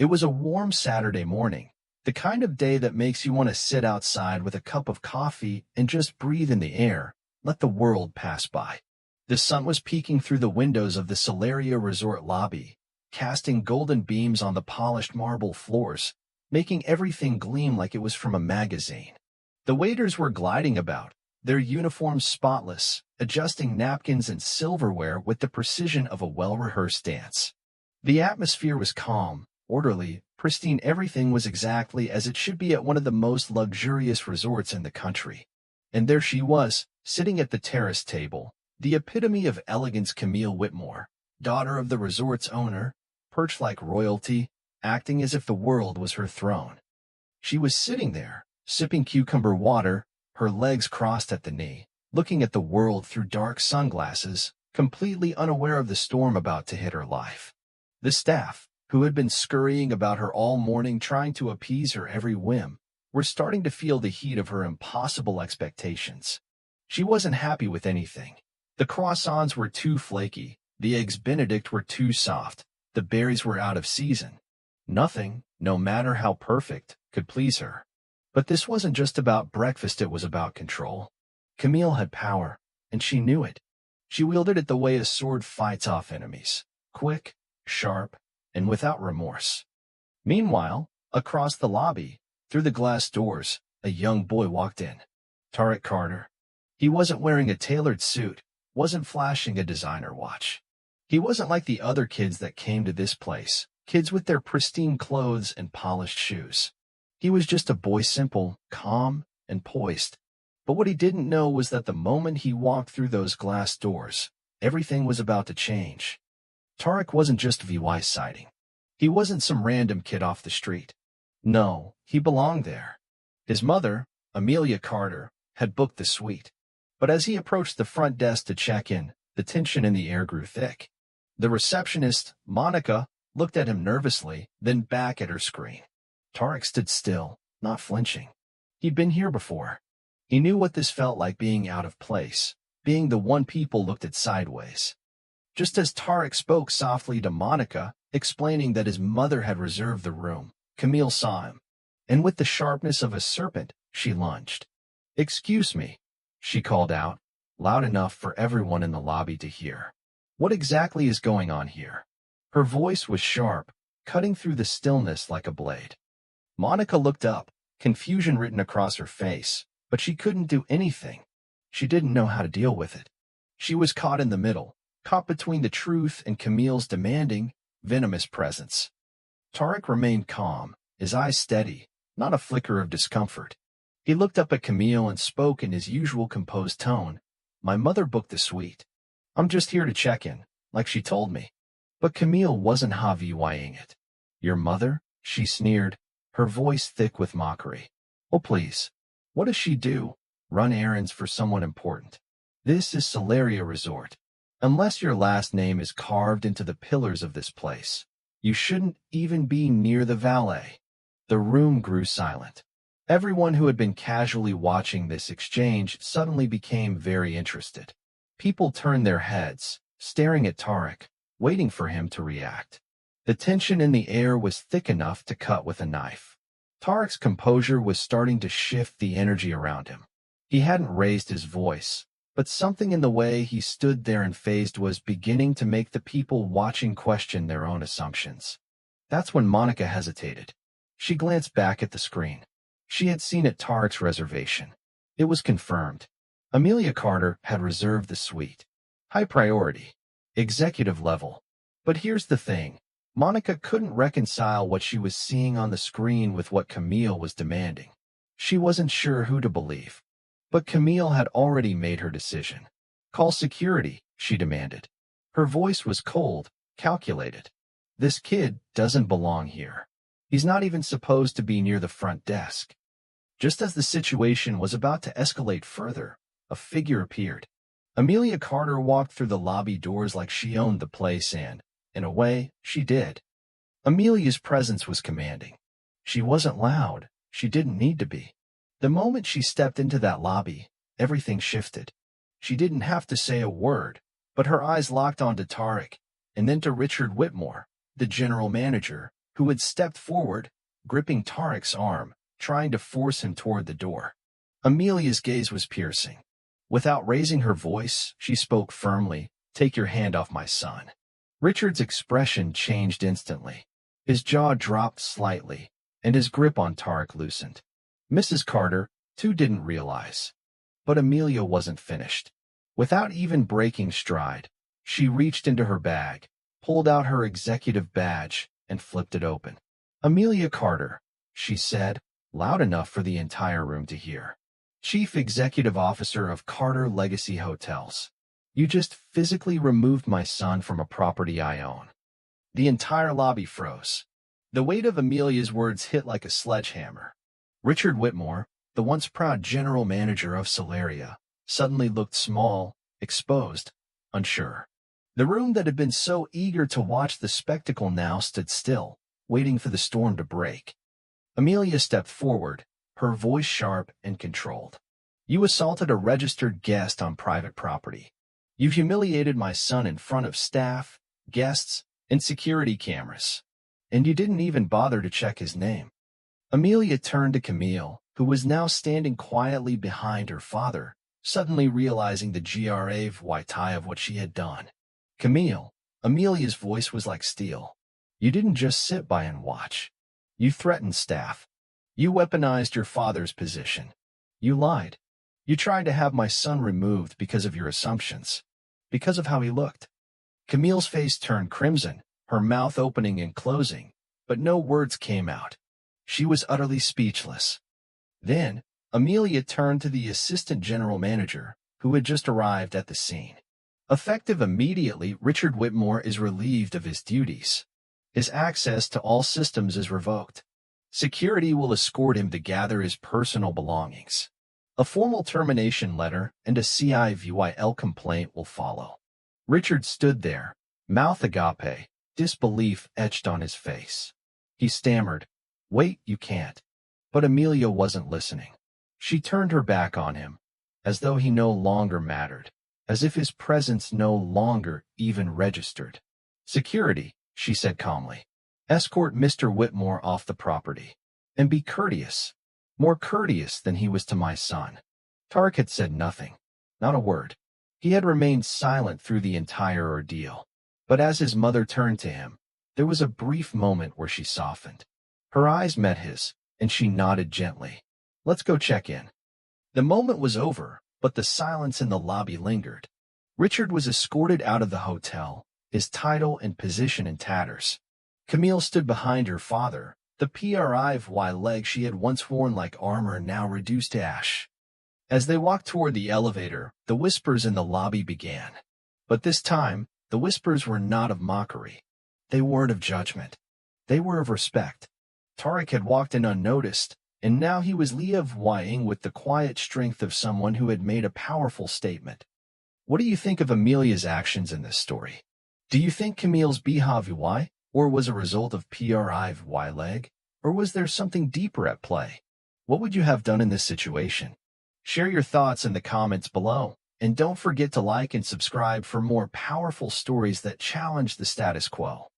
It was a warm Saturday morning, the kind of day that makes you want to sit outside with a cup of coffee and just breathe in the air, let the world pass by. The sun was peeking through the windows of the Solaria Resort lobby, casting golden beams on the polished marble floors, making everything gleam like it was from a magazine. The waiters were gliding about, their uniforms spotless, adjusting napkins and silverware with the precision of a well-rehearsed dance. The atmosphere was calm, orderly, pristine. Everything was exactly as it should be at one of the most luxurious resorts in the country. And there she was, sitting at the terrace table, the epitome of elegance. Camille Whitmore, daughter of the resort's owner, perched like royalty, acting as if the world was her throne. She was sitting there, sipping cucumber water, her legs crossed at the knee, looking at the world through dark sunglasses, completely unaware of the storm about to hit her life. The staff, who had been scurrying about her all morning trying to appease her every whim, were starting to feel the heat of her impossible expectations. She wasn't happy with anything. The croissants were too flaky, the eggs Benedict were too soft, the berries were out of season. Nothing, no matter how perfect, could please her. But this wasn't just about breakfast, it was about control. Camille had power, and she knew it. She wielded it the way a sword fights off enemies, quick, sharp, and without remorse. Meanwhile, across the lobby, through the glass doors, a young boy walked in. Tarek Carter. He wasn't wearing a tailored suit, wasn't flashing a designer watch. He wasn't like the other kids that came to this place, kids with their pristine clothes and polished shoes. He was just a boy, simple, calm, and poised. But what he didn't know was that the moment he walked through those glass doors, everything was about to change. Tarek wasn't just VY sighting. He wasn't some random kid off the street. No, he belonged there. His mother, Amelia Carter, had booked the suite. But as he approached the front desk to check in, the tension in the air grew thick. The receptionist, Monica, looked at him nervously, then back at her screen. Tarek stood still, not flinching. He'd been here before. He knew what this felt like, being out of place, being the one people looked at sideways. Just as Tarek spoke softly to Monica, explaining that his mother had reserved the room, Camille saw him, and with the sharpness of a serpent, she lunged. "Excuse me," she called out, loud enough for everyone in the lobby to hear. "What exactly is going on here?" Her voice was sharp, cutting through the stillness like a blade. Monica looked up, confusion written across her face, but she couldn't do anything. She didn't know how to deal with it. She was caught in the middle, caught between the truth and Camille's demanding, venomous presence. Tarek remained calm, his eyes steady, not a flicker of discomfort. He looked up at Camille and spoke in his usual composed tone. "My mother booked the suite. I'm just here to check in, like she told me." But Camille wasn't Javi-ing it. "Your mother?" she sneered, her voice thick with mockery. "Oh, please. What does she do? Run errands for someone important? This is Solaria Resort. Unless your last name is carved into the pillars of this place, you shouldn't even be near the valet." The room grew silent. Everyone who had been casually watching this exchange suddenly became very interested. People turned their heads, staring at Tarek, waiting for him to react. The tension in the air was thick enough to cut with a knife. Tarek's composure was starting to shift the energy around him. He hadn't raised his voice, but something in the way he stood there and phased was beginning to make the people watching question their own assumptions. That's when Monica hesitated. She glanced back at the screen. She had seen at Tarek's reservation. It was confirmed. Amelia Carter had reserved the suite. High priority. Executive level. But here's the thing. Monica couldn't reconcile what she was seeing on the screen with what Camille was demanding. She wasn't sure who to believe. But Camille had already made her decision. "Call security," she demanded. Her voice was cold, calculated. "This kid doesn't belong here. He's not even supposed to be near the front desk." Just as the situation was about to escalate further, a figure appeared. Amelia Carter walked through the lobby doors like she owned the place and, in a way, she did. Amelia's presence was commanding. She wasn't loud. She didn't need to be. The moment she stepped into that lobby, everything shifted. She didn't have to say a word, but her eyes locked onto Tarek, and then to Richard Whitmore, the general manager, who had stepped forward, gripping Tarek's arm, trying to force him toward the door. Amelia's gaze was piercing. Without raising her voice, she spoke firmly, "Take your hand off my son." Richard's expression changed instantly. His jaw dropped slightly, and his grip on Tarek loosened. Mrs. Carter, too, didn't realize. But Amelia wasn't finished. Without even breaking stride, she reached into her bag, pulled out her executive badge, and flipped it open. "Amelia Carter," she said, loud enough for the entire room to hear. "Chief Executive Officer of Carter Legacy Hotels. You just physically removed my son from a property I own." The entire lobby froze. The weight of Amelia's words hit like a sledgehammer. Richard Whitmore, the once proud general manager of Solaria, suddenly looked small, exposed, unsure. The room that had been so eager to watch the spectacle now stood still, waiting for the storm to break. Amelia stepped forward, her voice sharp and controlled. "You assaulted a registered guest on private property. You humiliated my son in front of staff, guests, and security cameras. And you didn't even bother to check his name." Amelia turned to Camille, who was now standing quietly behind her father, suddenly realizing the gravity of what she had done. "Camille," Amelia's voice was like steel. "You didn't just sit by and watch. You threatened staff. You weaponized your father's position. You lied. You tried to have my son removed because of your assumptions, because of how he looked." Camille's face turned crimson, her mouth opening and closing, but no words came out. She was utterly speechless. Then, Amelia turned to the assistant general manager, who had just arrived at the scene. Effective immediately, Richard Whitmore is relieved of his duties. His access to all systems is revoked. Security will escort him to gather his personal belongings. A formal termination letter and a civil complaint will follow. Richard stood there, mouth agape, disbelief etched on his face. He stammered, "Wait, you can't." But Amelia wasn't listening. She turned her back on him, as though he no longer mattered, as if his presence no longer even registered. "Security," she said calmly. "Escort Mr. Whitmore off the property. And be courteous, more courteous than he was to my son." Tarek had said nothing, not a word. He had remained silent through the entire ordeal. But as his mother turned to him, there was a brief moment where she softened. Her eyes met his, and she nodded gently. "Let's go check in." The moment was over, but the silence in the lobby lingered. Richard was escorted out of the hotel, his title and position in tatters. Camille stood behind her father, the privy leg she had once worn like armor now reduced to ash. As they walked toward the elevator, the whispers in the lobby began. But this time, the whispers were not of mockery. They weren't of judgment. They were of respect. Tarek had walked in unnoticed, and now he was levying with the quiet strength of someone who had made a powerful statement. What do you think of Amelia's actions in this story? Do you think Camille's behavior or was a result of privy leg, or was there something deeper at play? What would you have done in this situation? Share your thoughts in the comments below, and don't forget to like and subscribe for more powerful stories that challenge the status quo.